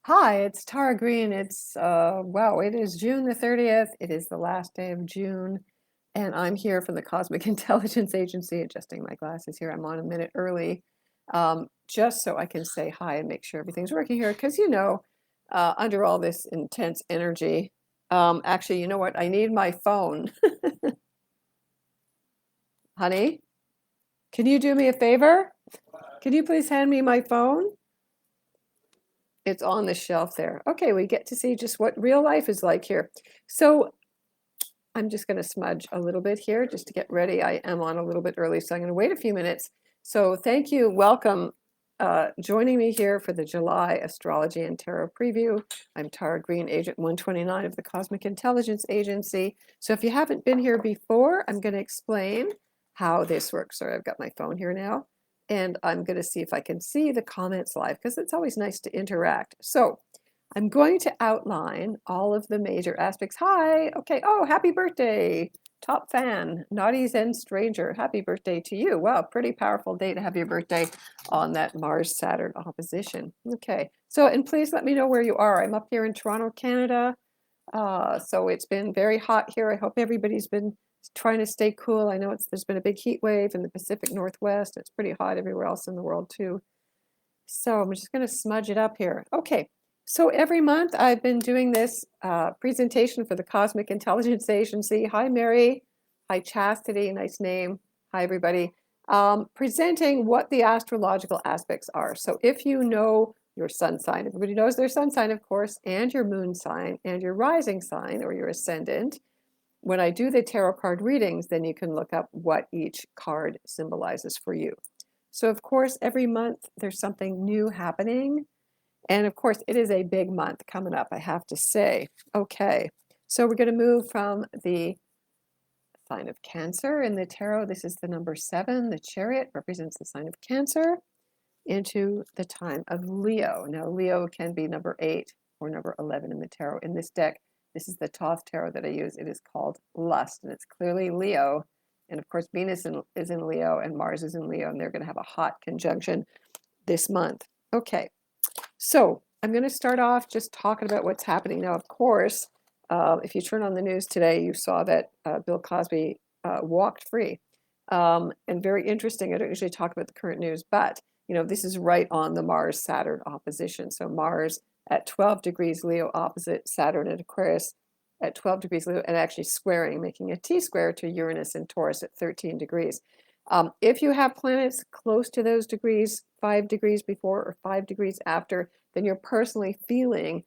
Hi, it's Tara Green. Wow, it is June the 30th. It is the last day of June, and I'm here from the Cosmic Intelligence Agency, adjusting my glasses here. I'm on a minute early, just so I can say hi and make sure everything's working here. Because, under all this intense energy, actually, you know what? I need my phone. Honey, can you do me a favor? Can you please hand me my phone? It's on the shelf there. Okay, we get to see just what real life is like here. So I'm just going to smudge a little bit here just to get ready. I am on a little bit early, so I'm going to wait a few minutes. So thank you. Welcome. Joining me here for the July Astrology and Tarot Preview. I'm Tara Green, Agent 129 of the Cosmic Intelligence Agency. So if you haven't been here before, I'm going to explain how this works. Sorry, I've got my phone here now. And I'm going to see if I can see the comments live because it's always nice to interact. So I'm going to outline all of the major aspects. Hi, okay, oh, happy birthday, top fan, Naughty Zen Stranger. Happy birthday to you. Wow, pretty powerful day to have your birthday on that Mars-Saturn opposition. Okay, so, and please let me know where you are. I'm up here in Toronto, Canada. So it's been very hot here. I hope everybody's been trying to stay cool. I know there's been a big heat wave in the Pacific Northwest. It's pretty hot everywhere else in the world too. So I'm just going to smudge it up here. Okay, so every month I've been doing this presentation for the Cosmic Intelligence Agency. Hi, Mary. Hi, Chastity. Nice name. Hi, everybody. Presenting what the astrological aspects are. So if you know your sun sign, everybody knows their sun sign, of course, and your moon sign and your rising sign or your ascendant. When I do the tarot card readings, then you can look up what each card symbolizes for you. So of course, every month there's something new happening. And of course, it is a big month coming up, I have to say. Okay, so we're going to move from the sign of Cancer in the tarot. This is the number 7. The Chariot represents the sign of Cancer into the time of Leo. Now, Leo can be number 8 or number 11 in the tarot. In this deck, this is the Thoth tarot that I use. It is called Lust, and it's clearly Leo. And of course, Venus is in Leo and Mars is in Leo, and they're going to have a hot conjunction this month. Okay, so I'm going to start off just talking about what's happening now. Of course, if you turn on the news today, you saw that Bill Cosby walked free. And very interesting. I don't usually talk about the current news, but this is right on the Mars-Saturn opposition. So Mars at 12 degrees Leo opposite Saturn at Aquarius at 12 degrees Leo, and actually squaring, making a T-square to Uranus and Taurus at 13 degrees. If you have planets close to those degrees, 5 degrees before or 5 degrees after, then you're personally feeling,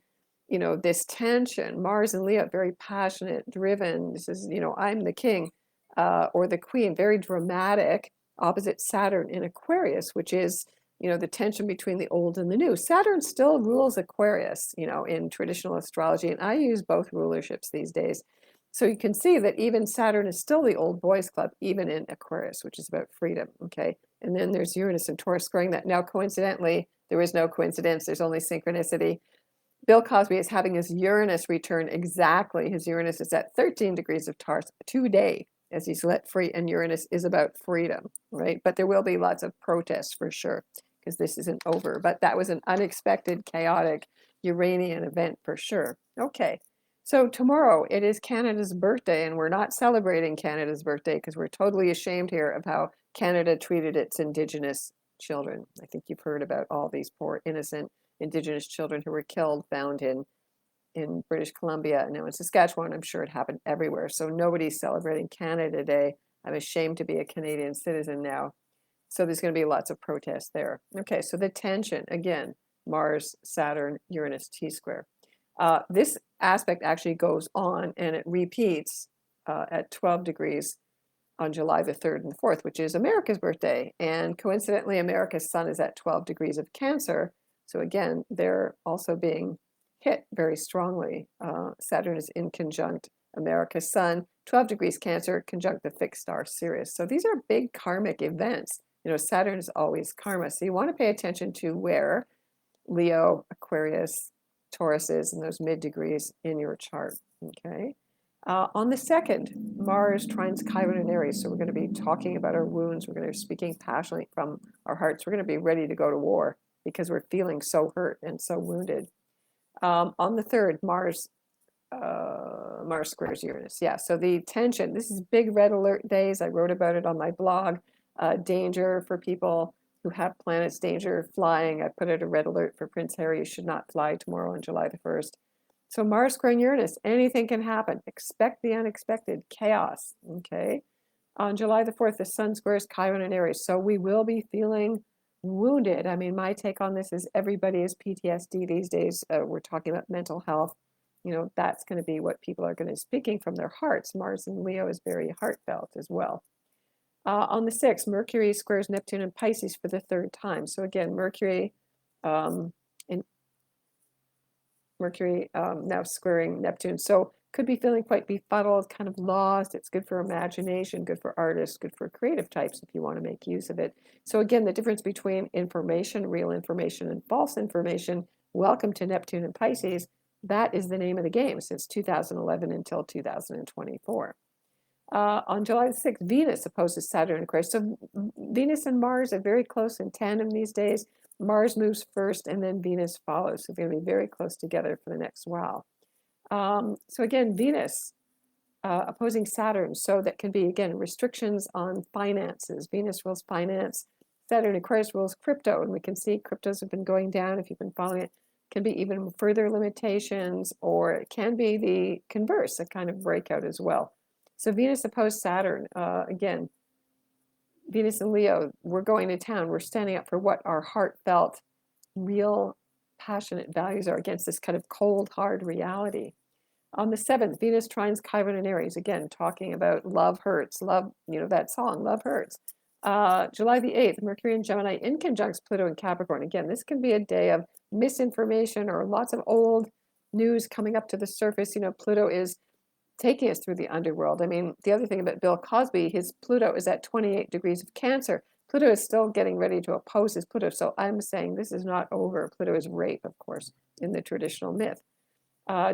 this tension. Mars and Leo, very passionate, driven. This is, I'm the king or the queen, very dramatic, opposite Saturn in Aquarius, which is, the tension between the old and the new. Saturn still rules Aquarius, in traditional astrology, and I use both rulerships these days. So you can see that even Saturn is still the old boys club, even in Aquarius, which is about freedom, okay? And then there's Uranus and Taurus squaring that. Now, coincidentally, there is no coincidence, there's only synchronicity. Bill Cosby is having his Uranus return exactly. His Uranus is at 13 degrees of Taurus today as he's let free, and Uranus is about freedom, right? But there will be lots of protests for sure, because this isn't over. But that was an unexpected, chaotic Uranian event for sure. Okay, so tomorrow it is Canada's birthday, and we're not celebrating Canada's birthday because we're totally ashamed here of how Canada treated its Indigenous children. I think you've heard about all these poor innocent Indigenous children who were killed, found in British Columbia. Now in Saskatchewan, I'm sure it happened everywhere. So nobody's celebrating Canada Day. I'm ashamed to be a Canadian citizen now. So there's going to be lots of protests there. Okay, so the tension, again, Mars, Saturn, Uranus, T-square. This aspect actually goes on and it repeats at 12 degrees on July the 3rd and the 4th, which is America's birthday. And coincidentally, America's sun is at 12 degrees of Cancer. So again, they're also being hit very strongly. Saturn is in conjunct America's sun, 12 degrees Cancer, conjunct the fixed star Sirius. So these are big karmic events. Saturn is always karma. So you want to pay attention to where Leo, Aquarius, Taurus is in those mid degrees in your chart, okay? On the 2nd, Mars trines Chiron and Aries. So we're going to be talking about our wounds. We're going to be speaking passionately from our hearts. We're going to be ready to go to war because we're feeling so hurt and so wounded. On the 3rd, Mars squares Uranus. Yeah, so the tension, this is big red alert days. I wrote about it on my blog. Danger for people who have planets, danger flying. I put out a red alert for Prince Harry. You should not fly tomorrow on July the 1st. So Mars squaring Uranus, anything can happen. Expect the unexpected, chaos, okay? On July the 4th, the Sun squares Chiron and Aries. So we will be feeling wounded. I mean, my take on this is everybody is PTSD these days. We're talking about mental health. You know, that's going to be what people are going to be speaking from their hearts. Mars in Leo is very heartfelt as well. On the 6th, Mercury squares Neptune and Pisces for the 3rd time. So again, Mercury now squaring Neptune. So could be feeling quite befuddled, kind of lost. It's good for imagination, good for artists, good for creative types if you want to make use of it. So again, the difference between information, real information, and false information, welcome to Neptune and Pisces. That is the name of the game since 2011 until 2024. On July the 6th, Venus opposes Saturn in Aquarius. So Venus and Mars are very close in tandem these days. Mars moves first and then Venus follows. So they're going to be very close together for the next while. So again, Venus opposing Saturn. So that can be, again, restrictions on finances. Venus rules finance. Saturn Aquarius rules crypto. And we can see cryptos have been going down if you've been following it. Can be even further limitations, or it can be the converse, a kind of breakout as well. So Venus opposed Saturn. Again, Venus and Leo, we're going to town. We're standing up for what our heartfelt, real, passionate values are against this kind of cold, hard reality. On the 7th, Venus trines Chiron and Aries. Again, talking about love hurts. Love, you know, that song, Love Hurts. July the 8th, Mercury and Gemini in conjuncts Pluto and Capricorn. Again, this can be a day of misinformation or lots of old news coming up to the surface. You know, Pluto is taking us through the underworld. I mean, the other thing about Bill Cosby, his Pluto is at 28 degrees of Cancer. Pluto is still getting ready to oppose his Pluto. So I'm saying this is not over. Pluto is rape, of course, in the traditional myth.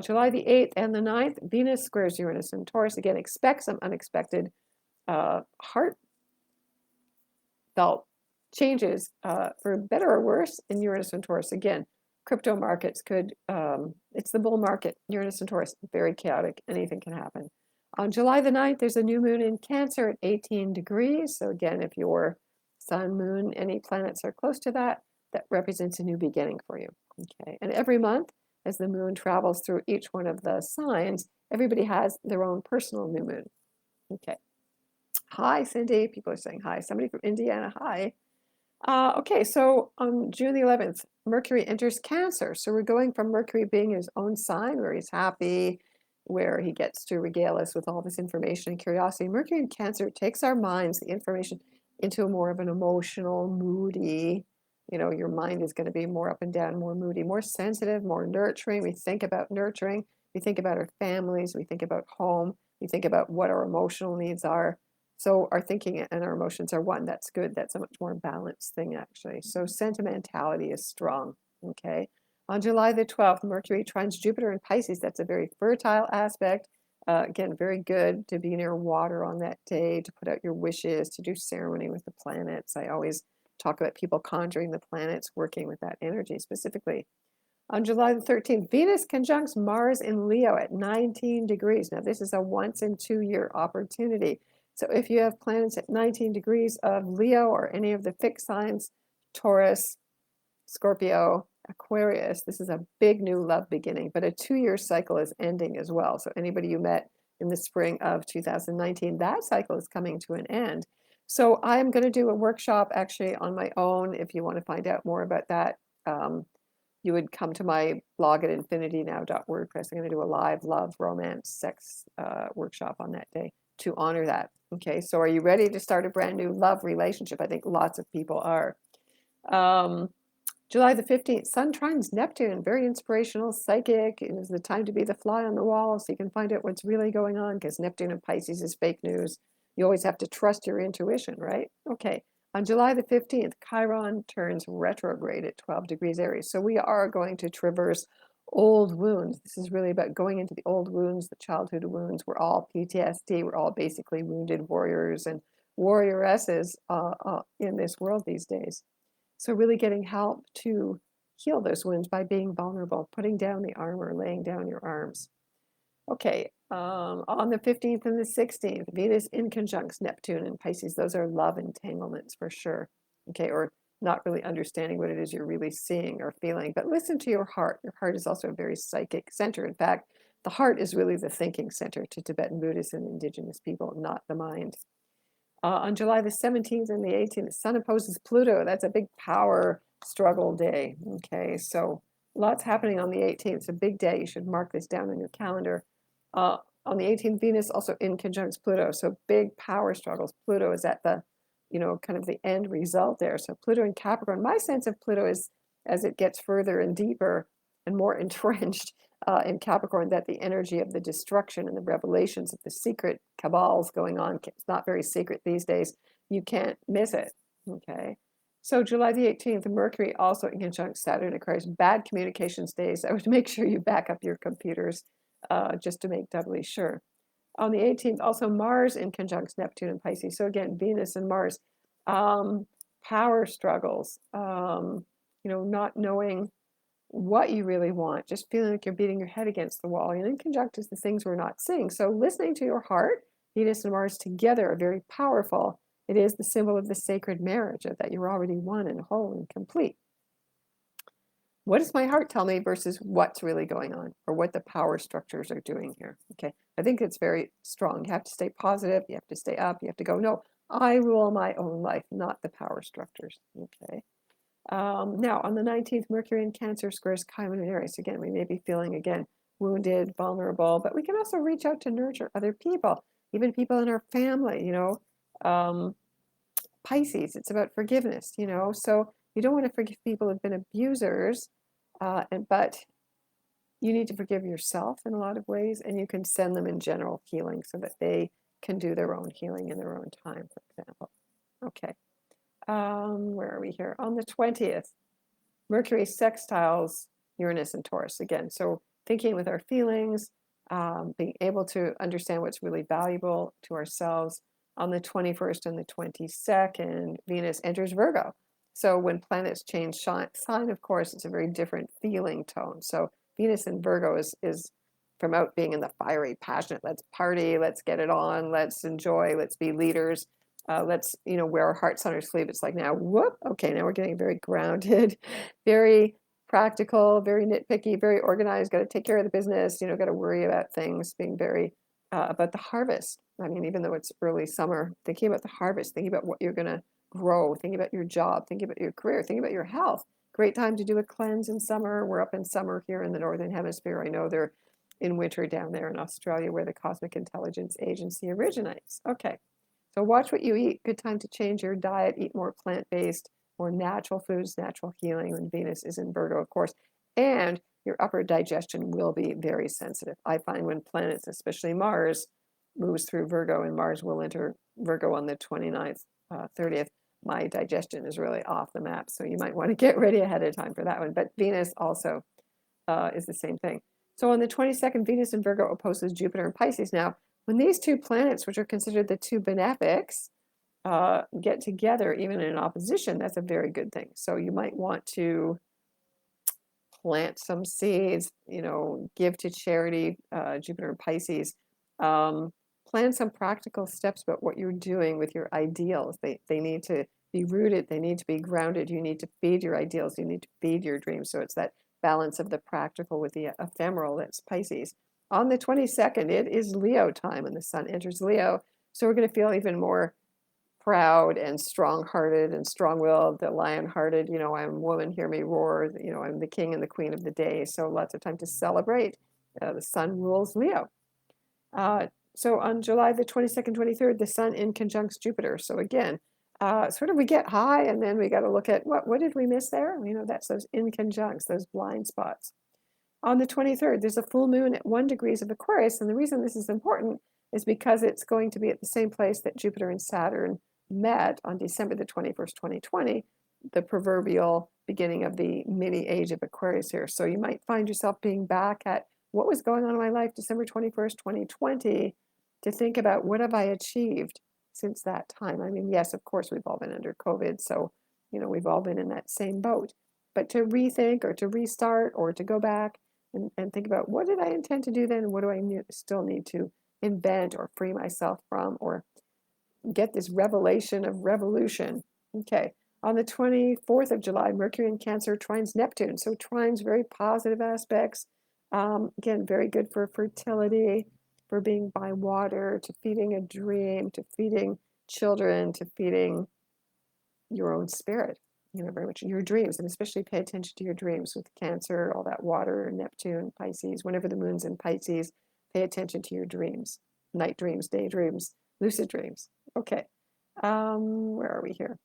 July the 8th and the 9th, Venus squares Uranus and Taurus. Again, expect some unexpected heartfelt changes for better or worse in Uranus and Taurus. Again, crypto markets could, it's the bull market, Uranus and Taurus, very chaotic, anything can happen. On July the 9th, there's a new moon in Cancer at 18 degrees. So again, if your sun, moon, any planets are close to that, that represents a new beginning for you, okay? And every month, as the moon travels through each one of the signs, everybody has their own personal new moon, okay? Hi, Cindy, people are saying hi. Somebody from Indiana, hi. Okay, so on June the 11th, Mercury enters Cancer. So we're going from Mercury being his own sign, where he's happy, where he gets to regale us with all this information and curiosity. Mercury in Cancer takes our minds, the information, into more of an emotional, moody, you know, your mind is going to be more up and down, more moody, more sensitive, more nurturing. We think about nurturing. We think about our families. We think about home. We think about what our emotional needs are. So our thinking and our emotions are one. That's good. That's a much more balanced thing, actually. So sentimentality is strong, okay? On July the 12th, Mercury trines Jupiter in Pisces. That's a very fertile aspect. Again, very good to be near water on that day, to put out your wishes, to do ceremony with the planets. I always talk about people conjuring the planets, working with that energy specifically. On July the 13th, Venus conjuncts Mars in Leo at 19 degrees. Now, this is a once in 2-year opportunity. So if you have planets at 19 degrees of Leo or any of the fixed signs, Taurus, Scorpio, Aquarius, this is a big new love beginning, but a 2-year cycle is ending as well. So anybody you met in the spring of 2019, that cycle is coming to an end. So I'm going to do a workshop actually on my own. If you want to find out more about that, you would come to my blog at infinitynow.wordpress. I'm going to do a live love, romance, sex workshop on that day to honor that. Okay, so are you ready to start a brand new love relationship? I think lots of people are. July the 15th, Sun trines Neptune, very inspirational, psychic. It is the time to be the fly on the wall so you can find out what's really going on, because Neptune and Pisces is fake news. You always have to trust your intuition, right? Okay, on July the 15th, Chiron turns retrograde at 12 degrees Aries. So we are going to traverse old wounds. This is really about going into the old wounds, the childhood wounds. We're all PTSD. We're all basically wounded warriors and warrioresses in this world these days. So really getting help to heal those wounds by being vulnerable, putting down the armor, laying down your arms. Okay, on the 15th and the 16th, Venus in conjuncts Neptune and Pisces. Those are love entanglements for sure. Okay, or not really understanding what it is you're really seeing or feeling. But listen to your heart. Your heart is also a very psychic center. In fact, the heart is really the thinking center to Tibetan Buddhists and indigenous people, not the mind. On July the 17th and the 18th, Sun opposes Pluto. That's a big power struggle day. Okay, so lots happening on the 18th. It's a big day. You should mark this down on your calendar. On the 18th, Venus also in conjunct Pluto. So big power struggles. Pluto is at the, kind of the end result there. So Pluto in Capricorn. My sense of Pluto is as it gets further and deeper and more entrenched in Capricorn, that the energy of the destruction and the revelations of the secret cabals going on, it's not very secret these days. You can't miss it. Okay. So July the 18th, Mercury also in conjunct Saturn Aquarius. Bad communications days. I would make sure you back up your computers just to make doubly sure. On the 18th, also Mars in conjunct Neptune and Pisces. So again, Venus and Mars. Power struggles, not knowing what you really want, just feeling like you're beating your head against the wall. And in conjunct is the things we're not seeing. So listening to your heart, Venus and Mars together are very powerful. It is the symbol of the sacred marriage, of that you're already one and whole and complete. What does my heart tell me versus what's really going on, or what the power structures are doing here? Okay, I think it's very strong. You have to stay positive. You have to stay up. You have to go, no, I rule my own life, not the power structures. Okay. Now, on the 19th, Mercury in Cancer squares Chiron and Aries. Again, we may be feeling, again, wounded, vulnerable, but we can also reach out to nurture other people, even people in our family, Pisces, it's about forgiveness, so you don't want to forgive people who've been abusers, but you need to forgive yourself in a lot of ways, and you can send them in general healing so that they can do their own healing in their own time, for example. Okay. Where are we here? On the 20th, Mercury sextiles Uranus and Taurus again. So thinking with our feelings, being able to understand what's really valuable to ourselves. On the 21st and the 22nd, Venus enters Virgo. So when planets change sign, of course, it's a very different feeling tone. So Venus in Virgo is from out being in the fiery, passionate, let's party, let's get it on, let's enjoy, let's be leaders. Let's, wear our hearts on our sleeve. It's like now, whoop, okay, now we're getting very grounded, very practical, very nitpicky, very organized, got to take care of the business, got to worry about things, being very about the harvest. I mean, even though it's early summer, thinking about the harvest, thinking about what you're going to grow, thinking about your job, thinking about your career, thinking about your health. Great time to do a cleanse in summer. We're up in summer here in the Northern Hemisphere. I know they're in winter down there in Australia where the Cosmic Intelligence Agency originates. Okay. So watch what you eat. Good time to change your diet, eat more plant-based, more natural foods, natural healing when Venus is in Virgo, of course. And your upper digestion will be very sensitive. I find when planets, especially Mars, moves through Virgo, and Mars will enter Virgo on the 29th, 30th, my digestion is really off the map. So you might want to get ready ahead of time for that one. But Venus also is the same thing. So on the 22nd, Venus in Virgo opposes Jupiter in Pisces. Now, when these two planets, which are considered the two benefics, get together, even in opposition, that's a very good thing. So you might want to plant some seeds, give to charity, Jupiter and Pisces. Plan some practical steps about what you're doing with your ideals. They need to be rooted. They need to be grounded. You need to feed your ideals. You need to feed your dreams. So it's that balance of the practical with the ephemeral. That's Pisces. On the 22nd, it is Leo time, and the sun enters Leo. So we're going to feel even more proud and strong-hearted and strong-willed, the lion-hearted, I'm a woman, hear me roar, I'm the king and the queen of the day. So lots of time to celebrate. The sun rules Leo. So on July the 22nd, 23rd, the sun in conjuncts Jupiter. So again, sort of we get high, and then we got to look at what did we miss there? That's those in conjuncts, those blind spots. On the 23rd, there's a full moon at 1 degree of Aquarius. And the reason this is important is because it's going to be at the same place that Jupiter and Saturn met on December the 21st, 2020, the proverbial beginning of the mini age of Aquarius here. So you might find yourself being back at what was going on in my life December 21st, 2020, to think about what have I achieved since that time. I mean, yes, of course, we've all been under COVID. So, we've all been in that same boat. but to rethink or to restart or to go back and think about what did I intend to do then? And what do I still need to invent or free myself from or get this revelation of revolution? Okay. On the 24th of July, Mercury in Cancer trines Neptune. So trines, very positive aspects. Again, very good for fertility, for being by water, to feeding a dream, to feeding children, to feeding your own spirit, very much your dreams, and especially pay attention to your dreams with Cancer, all that water, Neptune, Pisces. Whenever the moon's in Pisces, pay attention to your dreams, night dreams, daydreams, lucid dreams. Okay, where are we here?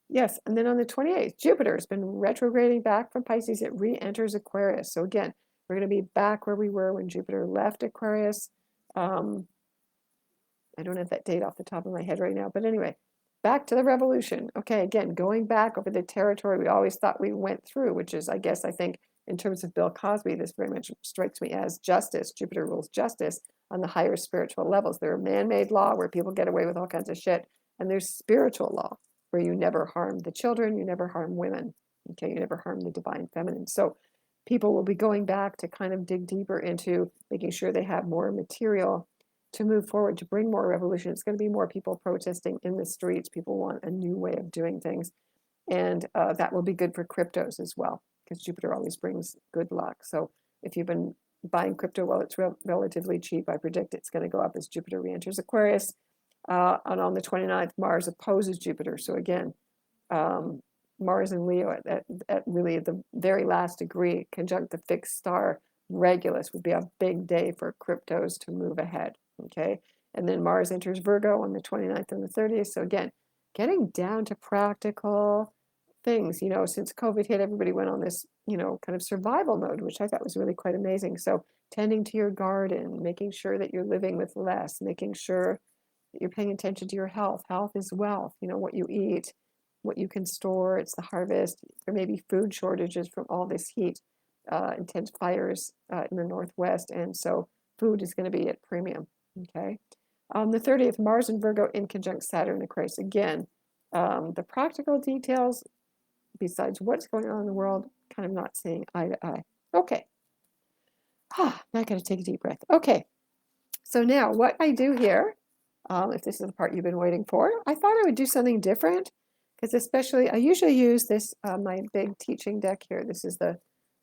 Yes, and then on the 28th, Jupiter has been retrograding back from Pisces. It re-enters Aquarius. So again, we're going to be back where we were when Jupiter left Aquarius. I don't have that date off the top of my head right now, but anyway, back to the revolution. Okay, again, going back over the territory we always thought we went through, which is, I think, in terms of Bill Cosby, this very much strikes me as justice. Jupiter rules justice on the higher spiritual levels. There's man-made law where people get away with all kinds of shit, and there's spiritual law where you never harm the children, you never harm women, okay, you never harm the divine feminine. So people will be going back to kind of dig deeper into making sure they have more material to move forward, to bring more revolution. It's going to be more people protesting in the streets. People want a new way of doing things. And that will be good for cryptos as well, because Jupiter always brings good luck. So if you've been buying crypto while it's relatively cheap, I predict it's going to go up as Jupiter re-enters Aquarius. And on the 29th, Mars opposes Jupiter. So again, Mars and Leo at really the very last degree, conjunct the fixed star Regulus, would be a big day for cryptos to move ahead. Okay, and then Mars enters Virgo on the 29th and the 30th. So again, getting down to practical things. Since COVID hit, everybody went on this, kind of survival mode, which I thought was really quite amazing. So tending to your garden, making sure that you're living with less, making sure that you're paying attention to your health. Health is wealth. What you eat, what you can store. It's the harvest. There may be food shortages from all this heat, intense fires in the Northwest, and so food is going to be at premium. Okay. On the 30th, Mars and Virgo in conjunct Saturn and Aquarius. Again, the practical details, besides what's going on in the world, kind of not seeing eye to eye. Okay. Now I got to take a deep breath. Okay. So now what I do here, if this is the part you've been waiting for, I thought I would do something different, because especially I usually use this, my big teaching deck here. This is the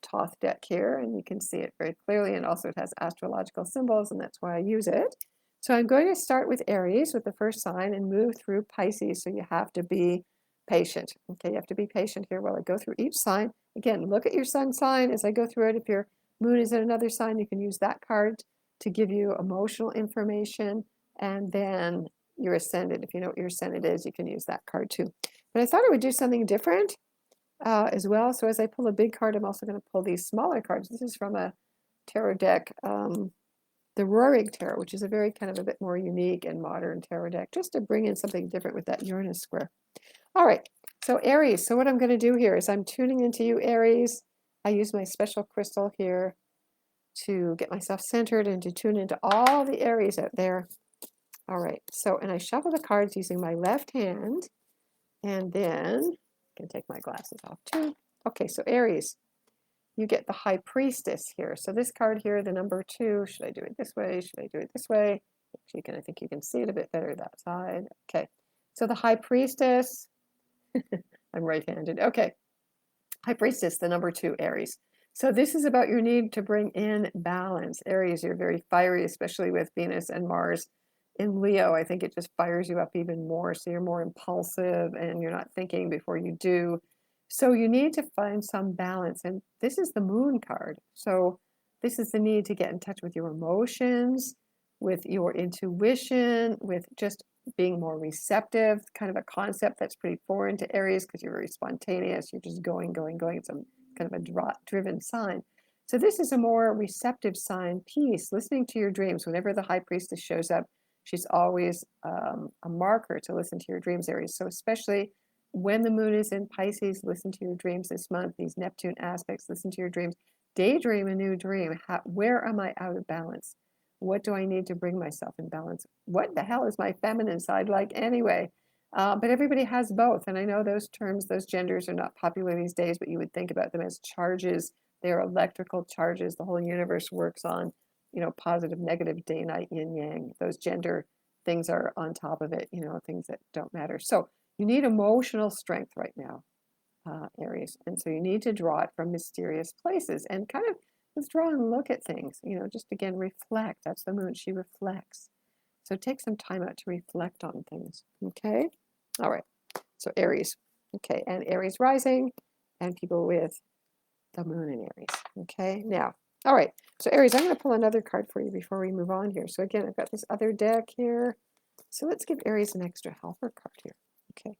Thoth deck here, and you can see it very clearly, and also it has astrological symbols, and that's why I use it. So I'm going to start with Aries, with the first sign, and move through Pisces. So you have to be patient. Okay, you have to be patient here while I go through each sign. Again, look at your sun sign as I go through it. If your moon is in another sign, you can use that card to give you emotional information, and then your ascendant. If you know what your ascendant is, you can use that card too. But I thought I would do something different as well. So as I pull a big card, I'm also going to pull these smaller cards. This is from a tarot deck, the Roerig Tarot, which is a very kind of a bit more unique and modern tarot deck, just to bring in something different with that Uranus square. All right, so Aries. So what I'm going to do here is I'm tuning into you, Aries. I use my special crystal here to get myself centered and to tune into all the Aries out there. All right, so, and I shuffle the cards using my left hand, and then I can take my glasses off too. Okay, so Aries, you get the High Priestess here. So this card here, the number 2, should I do it this way? Should I do it this way? Actually, I think you can see it a bit better that side. Okay, so the High Priestess, I'm right-handed. Okay, High Priestess, the number 2, Aries. So this is about your need to bring in balance. Aries, you're very fiery, especially with Venus and Mars in Leo. I think it just fires you up even more. So you're more impulsive and you're not thinking before you do. So you need to find some balance. And this is the Moon card. So this is the need to get in touch with your emotions, with your intuition, with just being more receptive, kind of a concept that's pretty foreign to Aries because you're very spontaneous. You're just going. It's a kind of a driven sign. So this is a more receptive sign, peace, listening to your dreams. Whenever the High Priestess shows up, she's always a marker to listen to your dreams, Aries. So especially when the moon is in Pisces, listen to your dreams this month. These Neptune aspects, listen to your dreams. Daydream a new dream. Where am I out of balance? What do I need to bring myself in balance? What the hell is my feminine side like anyway? But everybody has both. And I know those terms, those genders are not popular these days, but you would think about them as charges. They're electrical charges. The whole universe works on, positive, negative, day, night, yin, yang. Those gender things are on top of it, things that don't matter. So you need emotional strength right now, Aries. And so you need to draw it from mysterious places and kind of withdraw and look at things, just again, reflect. That's the moon. She reflects. So take some time out to reflect on things. Okay. All right. So Aries. Okay. And Aries rising and people with the moon in Aries. Okay. Now, all right. So Aries, I'm going to pull another card for you before we move on here. So again, I've got this other deck here. So let's give Aries an extra helper card here. Okay.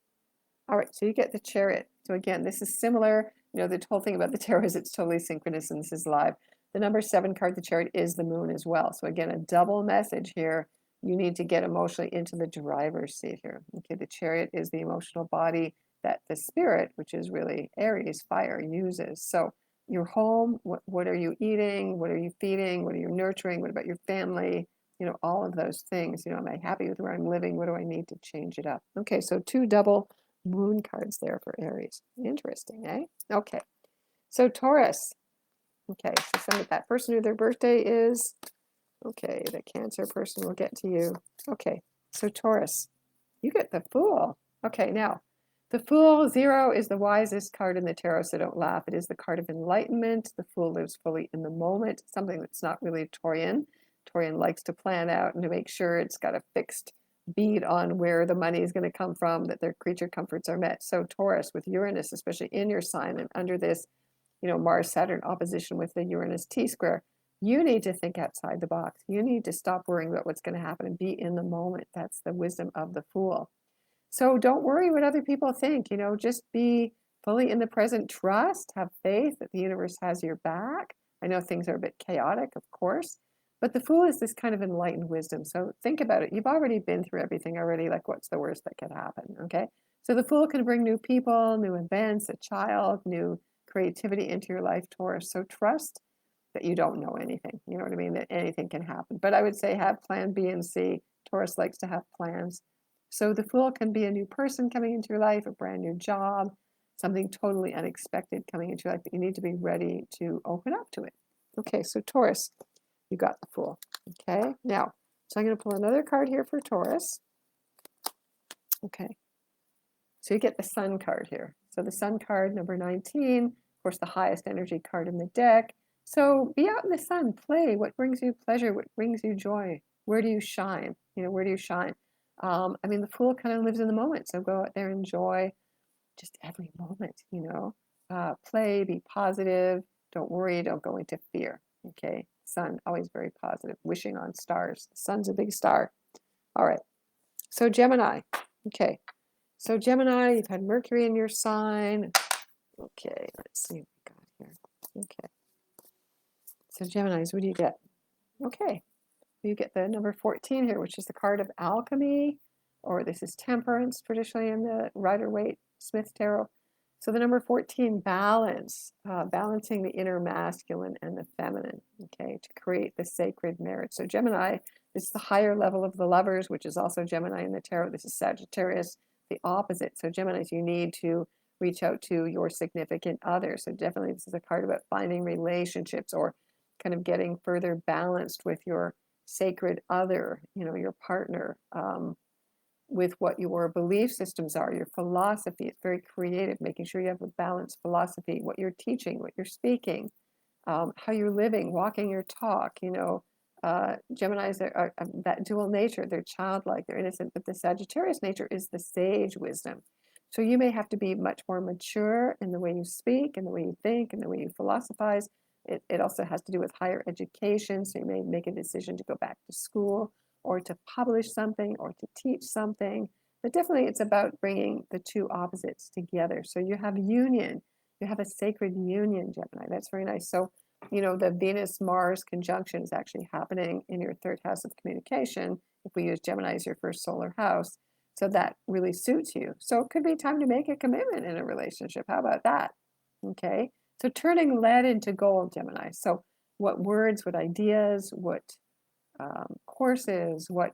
All right. So you get the Chariot. So again, this is similar. The whole thing about the tarot is it's totally synchronous and this is live. The number 7 card, the Chariot, is the moon as well. So again, a double message here. You need to get emotionally into the driver's seat here. Okay, the Chariot is the emotional body that the spirit, which is really Aries, fire, uses. So your home, what are you eating? What are you feeding? What are you nurturing? What about your family? All of those things. Am I happy with where I'm living? What do I need to change it up? Okay, so 2 double moon cards there for Aries. Interesting, eh? Okay, so Taurus. Okay, so that person who their birthday is, okay, the Cancer person will get to you. Okay, so Taurus, you get the Fool. Okay, now, the Fool, 0, is the wisest card in the tarot, so don't laugh. It is the card of enlightenment. The Fool lives fully in the moment, something that's not really Taurian. Taurian likes to plan out and to make sure it's got a fixed beat on where the money is going to come from, that their creature comforts are met. So Taurus, with Uranus, especially in your sign and under this, Mars-Saturn opposition with the Uranus T-square, you need to think outside the box. You need to stop worrying about what's going to happen and be in the moment. That's the wisdom of the Fool. So don't worry what other people think, just be fully in the present, trust, have faith that the universe has your back. I know things are a bit chaotic, of course, but the Fool is this kind of enlightened wisdom. So think about it. You've already been through everything already. Like, what's the worst that could happen? Okay. So the Fool can bring new people, new events, a child, new creativity into your life, Taurus. So trust that you don't know anything. You know what I mean? That anything can happen. But I would say have plan B and C. Taurus likes to have plans. So the Fool can be a new person coming into your life, a brand new job, something totally unexpected coming into your life, but you need to be ready to open up to it. Okay, so Taurus, you got the Fool. Okay, now, so I'm going to pull another card here for Taurus. Okay, so you get the Sun card here. So the Sun card, number 19, of course, the highest energy card in the deck. So be out in the sun, play. What brings you pleasure? What brings you joy? Where do you shine? Where do you shine? The Fool kind of lives in the moment. So go out there, enjoy just every moment, play, be positive. Don't worry, don't go into fear. Okay. Sun, always very positive, wishing on stars. The sun's a big star. All right. So Gemini. Okay. So Gemini, you've had Mercury in your sign. Okay, let's see what we got here. Okay. So Geminis, what do you get? Okay. You get the number 14 here, which is the card of alchemy, or this is temperance traditionally in the Rider-Waite-Smith tarot. So the number 14, balance, balancing the inner masculine and the feminine, okay, to create the sacred marriage. So Gemini, this is the higher level of the lovers, which is also Gemini in the tarot. This is Sagittarius, the opposite. So Geminis, you need to reach out to your significant other. So definitely this is a card about finding relationships or kind of getting further balanced with your sacred other, your partner, with what your belief systems are, your philosophy. It's very creative, making sure you have a balanced philosophy, what you're teaching, what you're speaking, how you're living, walking your talk. Geminis are that dual nature. They're childlike, they're innocent, but the Sagittarius nature is the sage wisdom. So you may have to be much more mature in the way you speak, and the way you think, and the way you philosophize. It also has to do with higher education. So you may make a decision to go back to school or to publish something or to teach something. But definitely it's about bringing the two opposites together. So you have union. You have a sacred union, Gemini. That's very nice. So, the Venus-Mars conjunction is actually happening in your 3rd house of communication. If we use Gemini as your first solar house. So that really suits you. So it could be time to make a commitment in a relationship. How about that? Okay. So turning lead into gold, Gemini. So what words, what ideas, what courses, what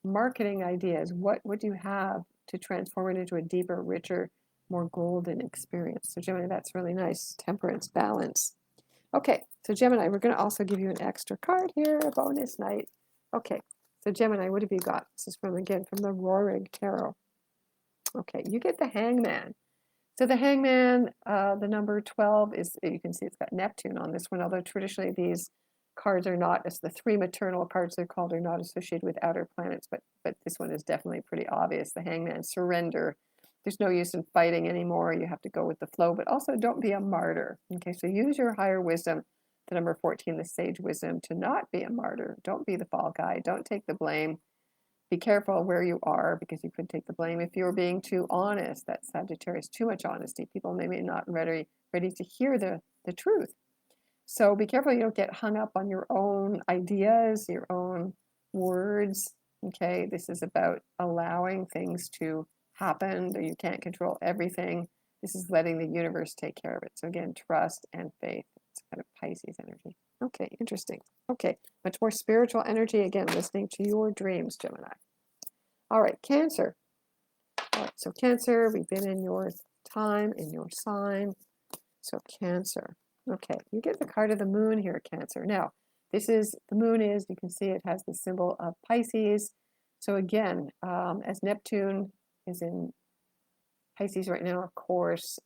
marketing ideas, what do you have to transform it into a deeper, richer, more golden experience. So Gemini, that's really nice. Temperance, balance. Okay, so Gemini, we're going to also give you an extra card here, a bonus night. Okay, so Gemini, what have you got? This is from, again, from the Roaring Tarot. Okay, you get the Hangman. So the Hangman, the number 12 is, you can see it's got Neptune on this one, although traditionally these cards are not, as the three maternal cards they're called, are not associated with outer planets, but this one is definitely pretty obvious. The Hangman, surrender. There's no use in fighting anymore. You have to go with the flow, but also don't be a martyr. Okay, so use your higher wisdom, the number 14, the sage wisdom, to not be a martyr. Don't be the fall guy. Don't take the blame. Be careful where you are because you could take the blame if you're being too honest. That's Sagittarius, too much honesty. People maybe not ready to hear the truth. So be careful you don't get hung up on your own ideas, your own words. Okay, this is about allowing things to happen. You can't control everything. This is letting the universe take care of it. So again, trust and faith. It's kind of Pisces energy. Okay, interesting. Okay, much more spiritual energy. Again, listening to your dreams, Gemini. All right, Cancer. All right, so Cancer, we've been in your time, in your sign. So Cancer. Okay, you get the card of the moon here, Cancer. Now, this is, the moon is, you can see it has the symbol of Pisces. So again, as Neptune is in Pisces right now, of course,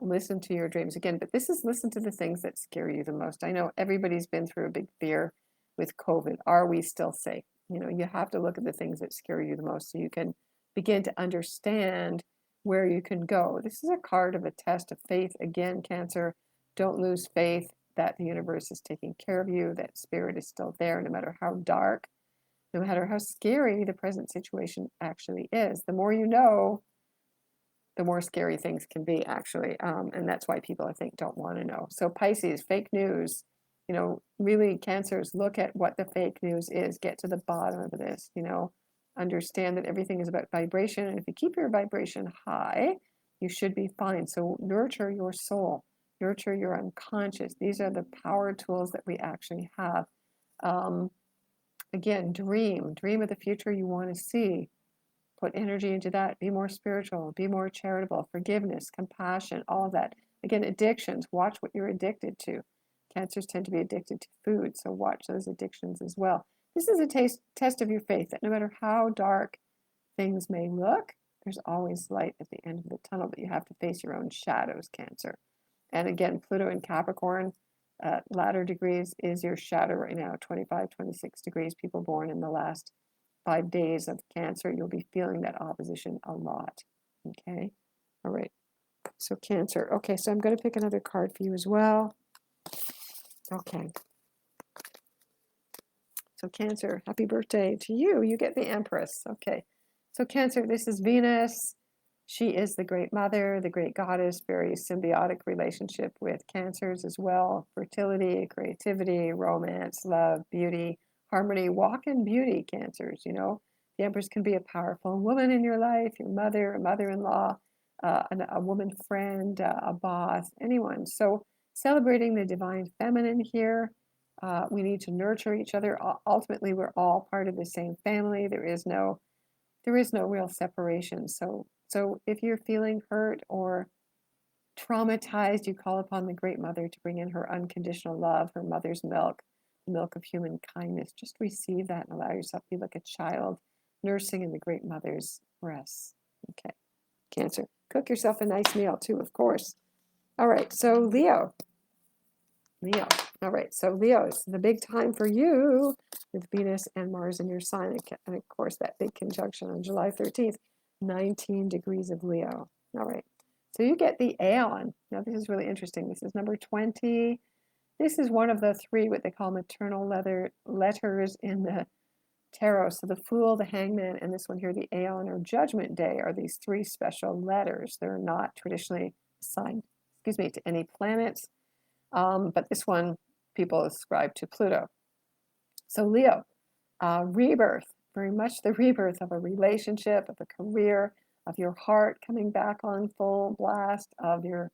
listen to your dreams again, but this is listen to the things that scare you the most. I know everybody's been through a big fear with COVID. Are we still safe? You know, you have to look at the things that scare you the most so you can begin to understand where you can go. This is a card of a test of faith. Again, Cancer, don't lose faith that the universe is taking care of you, that spirit is still there, no matter how dark, no matter how scary the present situation actually is. The more you know, the more scary things can be, actually. And that's why people, I think, don't want to know. So Pisces, fake news, you know, really Cancers, look at what the fake news is, get to the bottom of this, you know, understand that everything is about vibration. And if you keep your vibration high, you should be fine. So nurture your soul, nurture your unconscious. These are the power tools that we actually have. Again, dream of the future you want to see. Put energy into that. Be more spiritual, be more charitable, forgiveness, compassion, all of that. Again, addictions, watch what you're addicted to. Cancers tend to be addicted to food, so watch those addictions as well. This is a test of your faith, that no matter how dark things may look, there's always light at the end of the tunnel, but you have to face your own shadows, Cancer. And again, Pluto in Capricorn, latter degrees is your shadow right now, 25, 26 degrees. People born in the last 5 days of Cancer, you'll be feeling that opposition a lot. Okay, all right. So Cancer. Okay, so I'm going to pick another card for you as well. Okay. So Cancer, happy birthday to you. You get the Empress. Okay. So Cancer, this is Venus. She is the great mother, the great goddess, very symbiotic relationship with Cancers as well. Fertility, creativity, romance, love, beauty, harmony, walk in beauty, Cancers, you know. The Empress can be a powerful woman in your life, your mother, a mother-in-law, a woman friend, a boss, anyone. So celebrating the divine feminine here. We need to nurture each other. Ultimately, we're all part of the same family. There is no real separation. So if you're feeling hurt or traumatized, you call upon the Great Mother to bring in her unconditional love, her mother's milk, the milk of human kindness. Just receive that and allow yourself to be like a child nursing in the Great Mother's breasts. Okay, Cancer. Cook yourself a nice meal too, of course. All right, so Leo. All right, so Leo, it's the big time for you with Venus and Mars in your sign. And of course, that big conjunction on July 13th, 19 degrees of Leo. All right, so you get the Aeon. Now, this is really interesting. This is number 20. This is one of the three, what they call maternal letters in the tarot. So the Fool, the Hangman, and this one here, the Aeon or Judgment Day, are these three special letters. They're not traditionally assigned, to any planets. But this one people ascribe to Pluto. So Leo, rebirth, very much the rebirth of a relationship, of a career, of your heart coming back on full blast, of your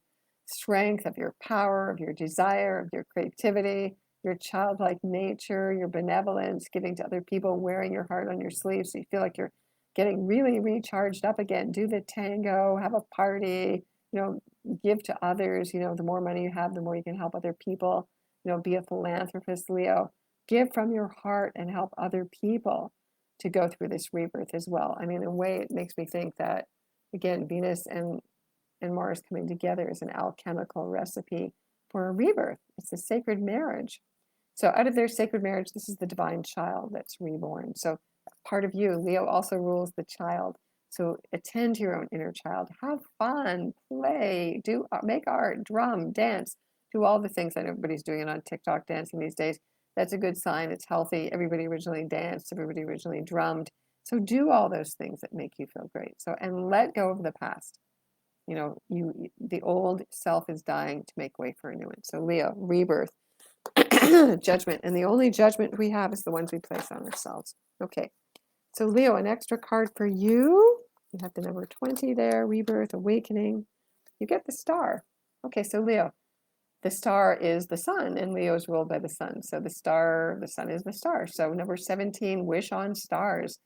strength, of your power, of your desire, of your creativity, your childlike nature, your benevolence, giving to other people, wearing your heart on your sleeve so you feel like you're getting really recharged up again. Do the tango, have a party, give to others. The more money you have, the more you can help other people. Be a philanthropist, Leo. Give from your heart and help other people to go through this rebirth as well. I mean, in a way, it makes me think that, again, Venus and Mars coming together is an alchemical recipe for a rebirth. It's a sacred marriage. So out of their sacred marriage, this is the divine child that's reborn. So part of you, Leo, also rules the child. So attend to your own inner child. Have fun, play, make art, drum, dance, do all the things that everybody's doing on TikTok dancing these days. That's a good sign. It's healthy. Everybody originally danced. Everybody originally drummed. So do all those things that make you feel great. So, and let go of the past. The old self is dying to make way for a new one. So Leo, rebirth, judgment. And the only judgment we have is the ones we place on ourselves. Okay. So Leo, an extra card for you. You have the number 20 there, rebirth, awakening. You get the star. Okay, so Leo, the star is the sun, and Leo is ruled by the sun. So the sun is the star. So number 17, wish on stars.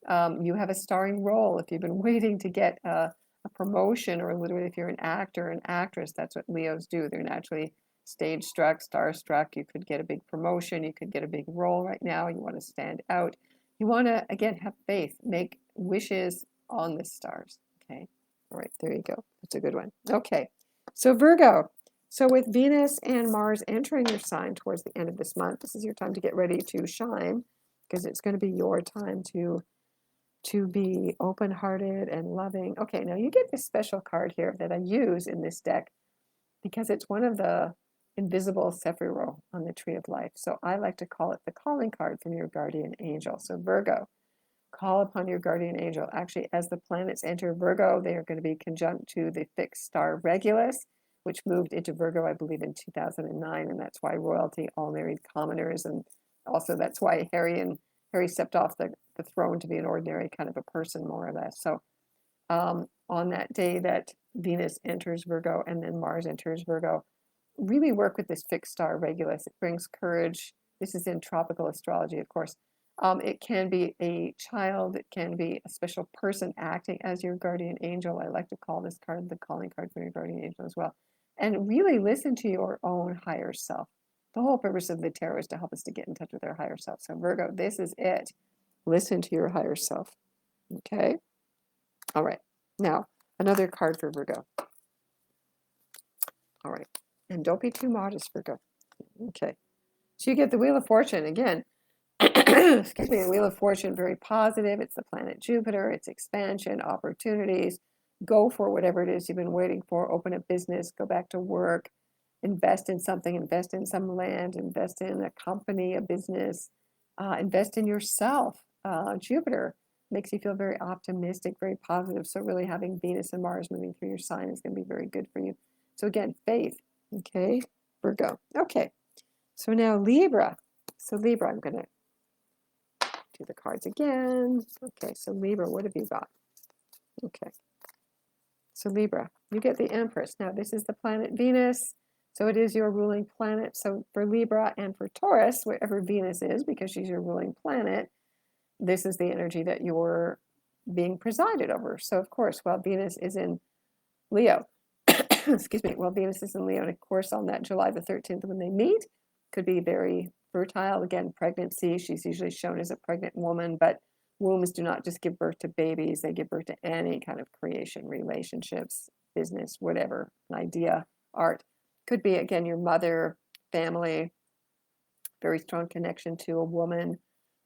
You have a starring role. If you've been waiting to get a promotion, or literally if you're an actor or an actress, that's what Leos do. They're naturally stage struck, star struck. You could get a big promotion. You could get a big role right now. You want to stand out. You want to, again, have faith. Make wishes on the stars. Okay. All right. There you go. That's a good one. Okay. So Virgo. So with Venus and Mars entering your sign towards the end of this month, this is your time to get ready to shine, because it's going to be your time to be open-hearted and loving. Okay, now you get this special card here that I use in this deck because it's one of the invisible Sephiro on the Tree of Life. So I like to call it the calling card from your guardian angel. So Virgo, call upon your guardian angel. Actually, as the planets enter Virgo, they are going to be conjunct to the fixed star Regulus, which moved into Virgo, I believe, in 2009, and that's why royalty all married commoners, and also that's why Harry stepped off the throne to be an ordinary kind of a person, more or less. So on that day that Venus enters Virgo and then Mars enters Virgo, really work with this fixed star Regulus. It brings courage. This is in tropical astrology, of course. It can be a child. It can be a special person acting as your guardian angel. I like to call this card the calling card for your guardian angel as well. And really listen to your own higher self. The whole purpose of the tarot is to help us to get in touch with our higher self. So Virgo, this is it. Listen to your higher self. Okay? All right. Now, another card for Virgo. All right. And don't be too modest, Virgo. Okay. So you get the Wheel of Fortune again. Excuse me, the Wheel of Fortune, very positive. It's the planet Jupiter. It's expansion, opportunities. Go for whatever it is you've been waiting for. Open a business, go back to work, invest in something, invest in some land, invest in a company, a business, invest in yourself. Jupiter makes you feel very optimistic, very positive. So really having Venus and Mars moving through your sign is going to be very good for you. So again, faith. Okay, Virgo. Okay, so now Libra. So Libra, I'm going to do the cards again. Okay, so Libra, what have you got? Okay, so Libra, you get the Empress. Now this is the planet Venus, so it is your ruling planet. So for Libra and for Taurus, wherever Venus is, because she's your ruling planet, this is the energy that you're being presided over. So of course, while Venus is in Leo, excuse me, while Venus is in Leo, and of course on that July the 13th when they meet, could be very fertile. Again, pregnancy, she's usually shown as a pregnant woman, but wombs do not just give birth to babies, they give birth to any kind of creation, relationships, business, whatever, an idea, art. Could be, again, your mother, family, very strong connection to a woman,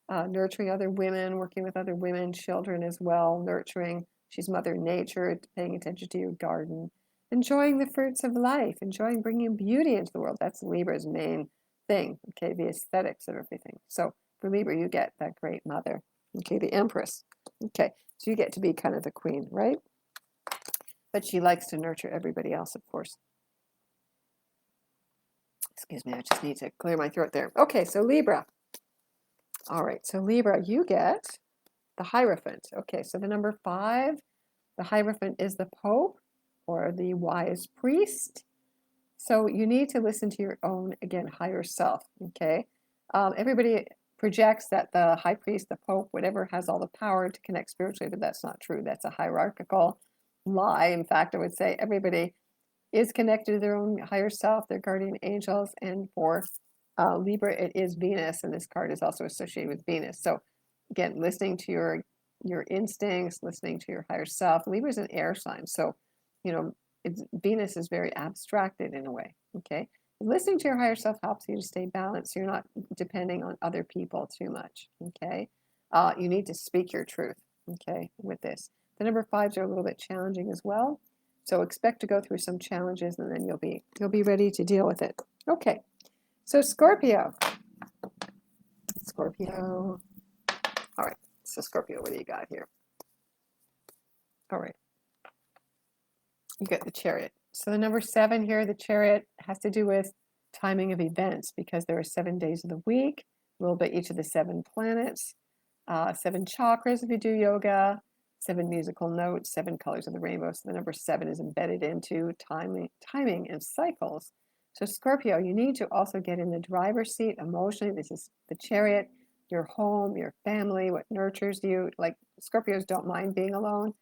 nurturing other women, working with other women, children as well, nurturing. She's Mother Nature, paying attention to your garden, enjoying the fruits of life, enjoying bringing beauty into the world. That's Libra's main thing, okay, the aesthetics of everything. So for Libra, you get that great mother, okay, the Empress. Okay, so you get to be kind of the queen, right? But she likes to nurture everybody else, of course. Excuse me, I just need to clear my throat there. Okay, so Libra. All right, so Libra, you get the Hierophant. Okay, so the number 5, the Hierophant is the Pope or the wise priest. So you need to listen to your own, again, higher self, okay? Everybody projects that the high priest, the pope, whatever, has all the power to connect spiritually, but that's not true. That's a hierarchical lie. In fact, I would say everybody is connected to their own higher self, their guardian angels, and for Libra, it is Venus, and this card is also associated with Venus. So again, listening to your instincts, listening to your higher self. Libra is an air sign, so Venus is very abstracted in a way. Okay, listening to your higher self helps you to stay balanced. You're not depending on other people too much. Okay, you need to speak your truth. Okay, with this, the number 5s are a little bit challenging as well. So expect to go through some challenges, and then you'll be ready to deal with it. Okay, so Scorpio. Scorpio. All right, so Scorpio, what do you got here? All right, you got the Chariot. So the number 7 here, the Chariot, has to do with timing of events because there are 7 days of the week, ruled by each of the 7 planets, 7 chakras if you do yoga, 7 musical notes, 7 colors of the rainbow. So the number 7 is embedded into timing and cycles. So Scorpio, you need to also get in the driver's seat emotionally. This is the Chariot, your home, your family, what nurtures you. Like Scorpios don't mind being alone.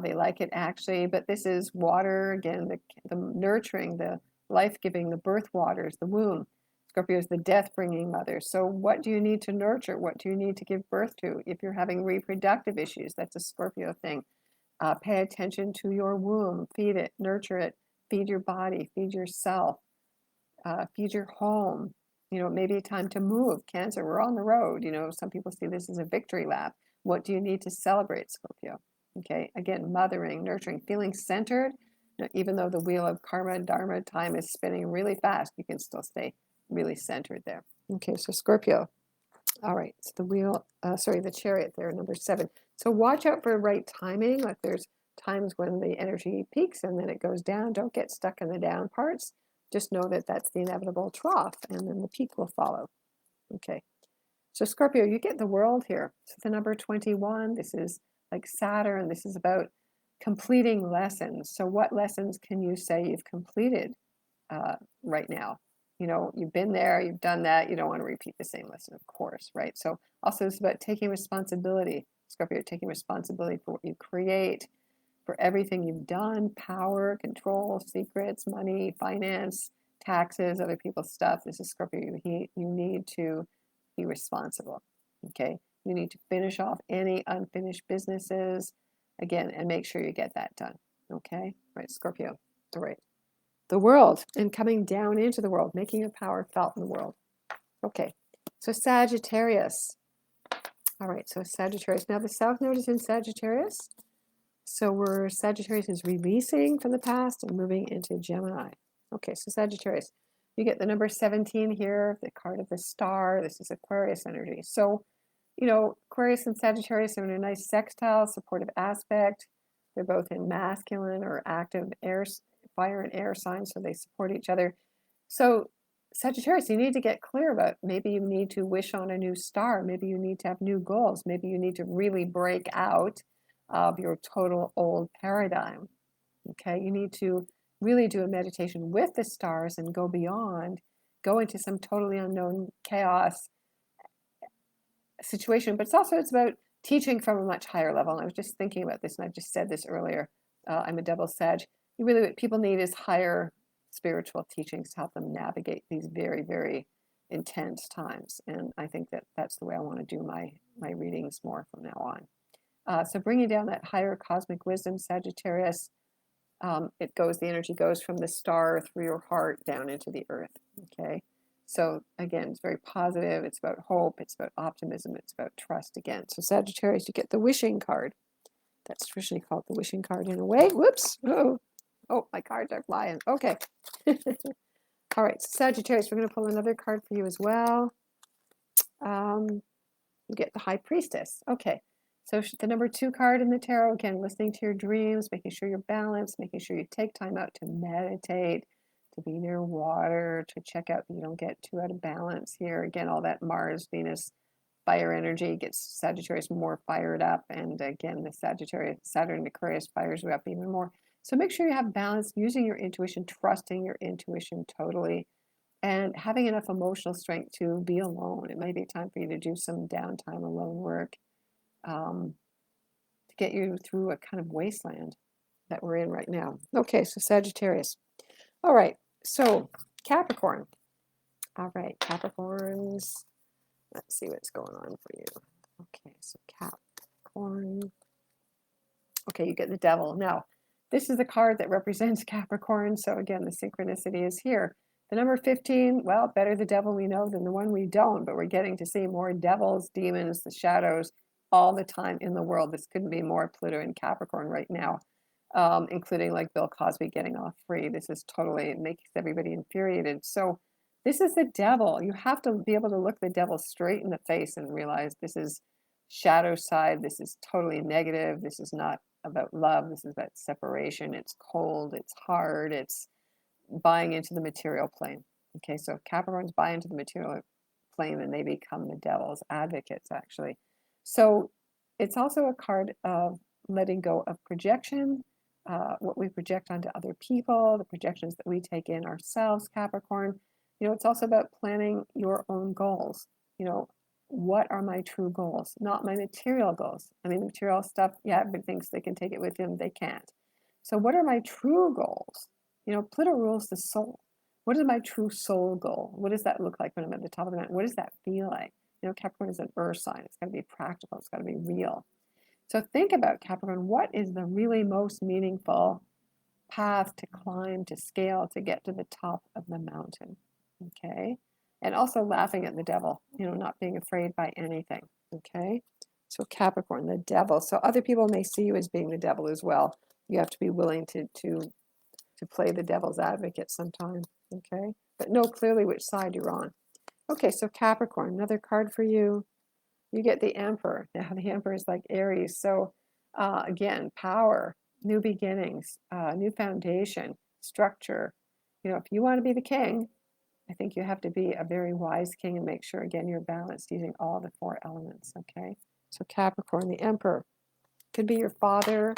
They like it actually, but this is water, again, the nurturing, the life-giving, the birth waters, the womb. Scorpio is the death-bringing mother. So what do you need to nurture? What do you need to give birth to? If you're having reproductive issues, that's a Scorpio thing. Pay attention to your womb, feed it, nurture it, feed your body, feed yourself, feed your home. Maybe time to move. Cancer, we're on the road. Some people see this as a victory lap. What do you need to celebrate, Scorpio? Okay, again, mothering, nurturing, feeling centered. Even though the wheel of karma, dharma, time is spinning really fast, you can still stay really centered there. Okay, so Scorpio. All right, so the Chariot there, number 7. So watch out for right timing. Like there's times when the energy peaks and then it goes down. Don't get stuck in the down parts. Just know that that's the inevitable trough, and then the peak will follow. Okay, so Scorpio, you get the World here. So the number 21, this is like Saturn. This is about completing lessons. So what lessons can you say you've completed right now? You've been there, you've done that. You don't want to repeat the same lesson, of course, right? So also it's about taking responsibility. Scorpio, taking responsibility for what you create, for everything you've done, power, control, secrets, money, finance, taxes, other people's stuff. This is Scorpio. You need to be responsible. Okay. You need to finish off any unfinished businesses again and make sure you get that done. Okay. Right. Scorpio. All right. The world and coming down into the world, making your power felt in the world. Okay. So Sagittarius. All right. So Sagittarius. Now the South Node is in Sagittarius. So Sagittarius is releasing from the past and moving into Gemini. Okay, so Sagittarius, you get the number 17 here, the card of the star. This is Aquarius energy. So, Aquarius and Sagittarius are in a nice sextile, supportive aspect. They're both in masculine or active fire and air signs, so they support each other. So Sagittarius, you need to get clear about maybe you need to wish on a new star. Maybe you need to have new goals. Maybe you need to really break out of your total old paradigm. Okay, you need to really do a meditation with the stars and go beyond, go into some totally unknown chaos situation. But it's about teaching from a much higher level. And I was just thinking about this, and I just said this earlier. I'm a double Sag. What people need is higher spiritual teachings to help them navigate these very, very intense times. And I think that that's the way I want to do my readings more from now on. So bringing down that higher cosmic wisdom, Sagittarius, the energy goes from the star through your heart down into the earth. Okay. So again, it's very positive. It's about hope. It's about optimism. It's about trust again. So Sagittarius, you get the wishing card. That's traditionally called the wishing card in a way. Whoops. Oh, my cards are flying. Okay. All right. So Sagittarius, we're going to pull another card for you as well. You get the High Priestess. Okay. So the number 2 card in the tarot, again, listening to your dreams, making sure you're balanced, making sure you take time out to meditate, to be near water, to check out that you don't get too out of balance here. Again, all that Mars, Venus, fire energy gets Sagittarius more fired up. And again, the Sagittarius, Saturn, Aquarius fires you up even more. So make sure you have balance, using your intuition, trusting your intuition totally. and having enough emotional strength to be alone. It might be time for you to do some downtime alone work to get you through a kind of wasteland that we're in right now. Okay, so Sagittarius. All right, so Capricorn. All right, Capricorns. Let's see what's going on for you. Okay, so Capricorn. Okay, you get the Devil. Now, this is the card that represents Capricorn. So again, the synchronicity is here. The number 15, well, better the devil we know than the one we don't, but we're getting to see more devils, demons, the shadows all the time in the world. This couldn't be more Pluto in Capricorn right now, including like Bill Cosby getting off free. This is totally, it makes everybody infuriated. So this is the devil. You have to be able to look the devil straight in the face and realize this is shadow side. This is totally negative. This is not about love. This is about separation. It's cold. It's hard. It's buying into the material plane. Okay, so Capricorns buy into the material plane and they become the devil's advocates, actually. So it's also a card of letting go of projection, what we project onto other people, the projections that we take in ourselves, Capricorn. You know, it's also about planning your own goals. You know, what are my true goals? Not my material goals. I mean, the material stuff, yeah, everybody thinks they can take it with them. They can't. So what are my true goals? You know, Pluto rules the soul. What is my true soul goal? What does that look like when I'm at the top of the mountain? What does that feel like? You know, Capricorn is an earth sign. It's got to be practical. It's got to be real. So think about Capricorn. What is the really most meaningful path to climb, to scale, to get to the top of the mountain? Okay. And also laughing at the devil, you know, not being afraid by anything. Okay. So Capricorn, the devil. So other people may see you as being the devil as well. You have to be willing to play the devil's advocate sometime. Okay. But know clearly which side you're on. Okay, so Capricorn, another card for you. You get the Emperor. Now the Emperor is like Aries. So again, power, new beginnings, new foundation, structure. You know, if you want to be the king, I think you have to be a very wise king and make sure, again, you're balanced using all the four elements, okay? So Capricorn, the Emperor, could be your father,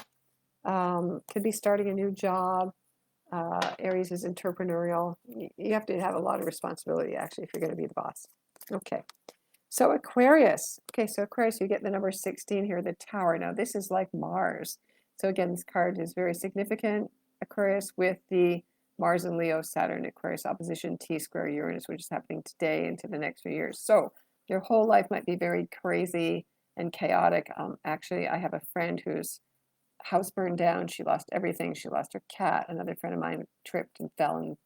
could be starting a new job. Aries is entrepreneurial. You have to have a lot of responsibility, actually, if you're going to be the boss. Okay. So Aquarius. Okay, so Aquarius, you get the number 16 here, the Tower. Now, this is like Mars. So again, this card is very significant. Aquarius with the Mars and Leo, Saturn, Aquarius opposition, T-square Uranus, which is happening today into the next few years. So your whole life might be very crazy and chaotic. Actually, I have a friend whose house burned down. She lost everything. She lost her cat. Another friend of mine tripped and fell and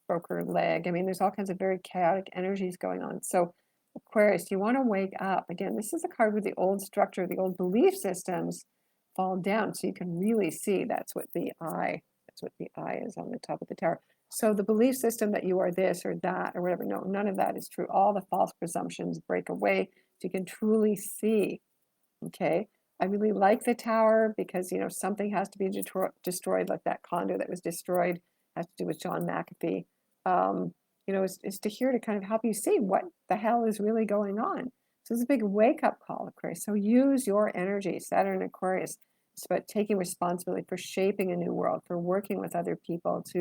broke her leg. I mean, there's all kinds of very chaotic energies going on. So Aquarius, you want to wake up. Again, this is a card where the old structure, the old belief systems fall down. So you can really see that's what the eye is on the top of the tower. So the belief system that you are this or that or whatever, no, none of that is true. All the false presumptions break away. So you can truly see, okay? I really like the tower because, you know, something has to be destroyed, like that condo that was destroyed, has to do with John McAfee. You know, is to here to kind of help you see what the hell is really going on. So it's a big wake-up call, Aquarius. So use your energy, Saturn Aquarius. It's about taking responsibility for shaping a new world, for working with other people to,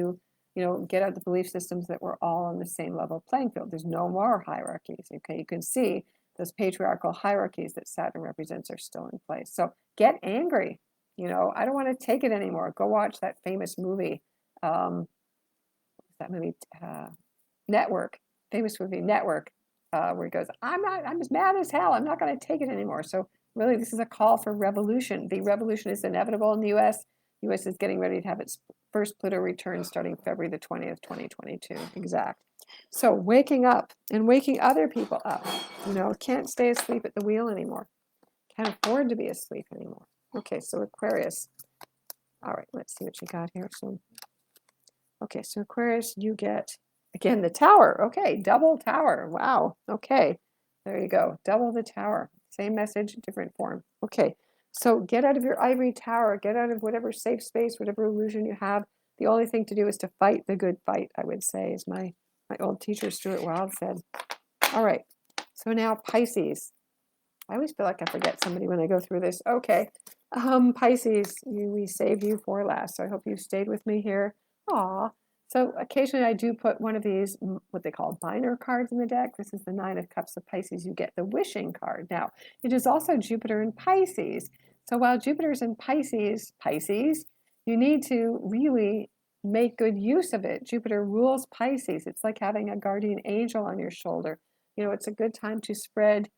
you know, get out the belief systems that we're all on the same level playing field. There's no more hierarchies, okay? You can see those patriarchal hierarchies that Saturn represents are still in place. So get angry. You know, I don't want to take it anymore. Go watch that famous movie. Network, famous movie Network, where he goes, I'm as mad as hell. I'm not going to take it anymore. So really, this is a call for revolution. The revolution is inevitable in the U.S. U.S. is getting ready to have its first Pluto return starting February the 20th, 2022, exact. So waking up and waking other people up. You know, can't stay asleep at the wheel anymore. Can't afford to be asleep anymore. Okay, so Aquarius. All right, let's see what you got here. So, okay, so Aquarius, you get, again, the Tower. Okay, double Tower. Wow. Okay, there you go. Double the Tower. Same message, different form. Okay, so get out of your ivory tower. Get out of whatever safe space, whatever illusion you have. The only thing to do is to fight the good fight, I would say, as my old teacher, Stuart Wilde, said. All right, so now Pisces. I always feel like I forget somebody when I go through this. Okay, Pisces, we saved you for last. So I hope you stayed with me here. Aw, So occasionally I do put one of these, what they call minor cards in the deck. This is the Nine of Cups of Pisces. You get the wishing card. Now, it is also Jupiter in Pisces. So while Jupiter's in Pisces, you need to really make good use of it. Jupiter rules Pisces. It's like having a guardian angel on your shoulder. You know, it's a good time to spread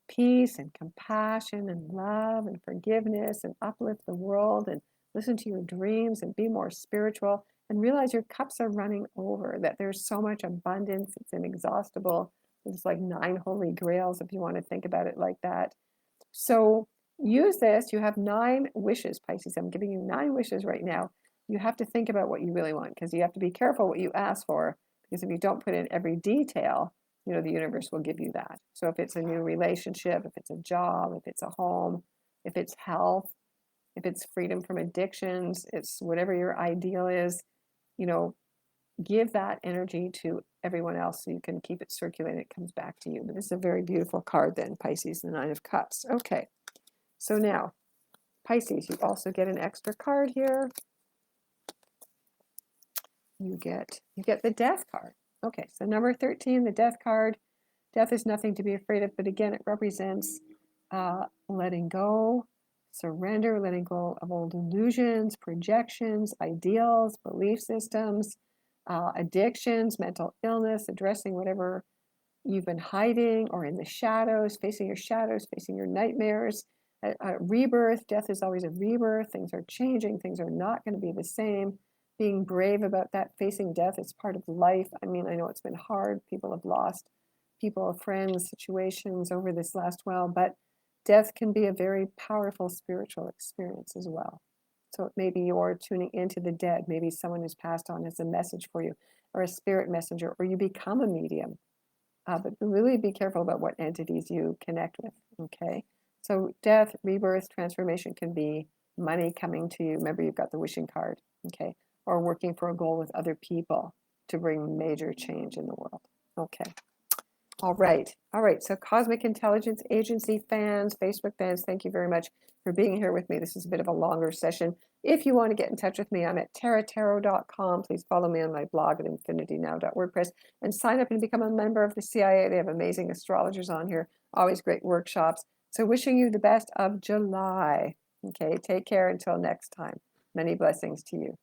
peace and compassion and love and forgiveness and uplift the world and listen to your dreams and be more spiritual and realize your cups are running over, that there's so much abundance, it's inexhaustible. It's like 9 holy grails if you want to think about it like that. So use this. You have 9 wishes, Pisces. I'm giving you 9 wishes right now. You have to think about what you really want because you have to be careful what you ask for, because if you don't put in every detail, you know, the universe will give you that. So if it's a new relationship, if it's a job, if it's a home, if it's health, if it's freedom from addictions, it's whatever your ideal is, you know, give that energy to everyone else so you can keep it circulating. It comes back to you. But this is a very beautiful card then, Pisces, the 9 of Cups. Okay, so now, Pisces, you also get an extra card here. You get the Death card. Okay, so number 13, the Death card. Death is nothing to be afraid of, but again, it represents letting go, surrender, letting go of old illusions, projections, ideals, belief systems, addictions, mental illness, addressing whatever you've been hiding or in the shadows, facing your nightmares. Rebirth, death is always a rebirth. Things are changing, things are not going to be the same. Being brave about that, facing death is part of life. I mean, I know it's been hard. People have lost people, friends, situations over this last while, but death can be a very powerful spiritual experience as well. So maybe you're tuning into the dead. Maybe someone has passed on as a message for you, or a spirit messenger, or you become a medium. But really be careful about what entities you connect with, okay? So death, rebirth, transformation can be money coming to you. Remember, you've got the wishing card, okay? Or working for a goal with other people to bring major change in the world, okay? All right. So Cosmic Intelligence Agency fans, Facebook fans, thank you very much for being here with me. This is a bit of a longer session. If you want to get in touch with me, I'm at taratarot.com. Please follow me on my blog at infinitynow.wordpress and sign up and become a member of the CIA. They have amazing astrologers on here, always great workshops. So wishing you the best of July. Okay, take care until next time. Many blessings to you.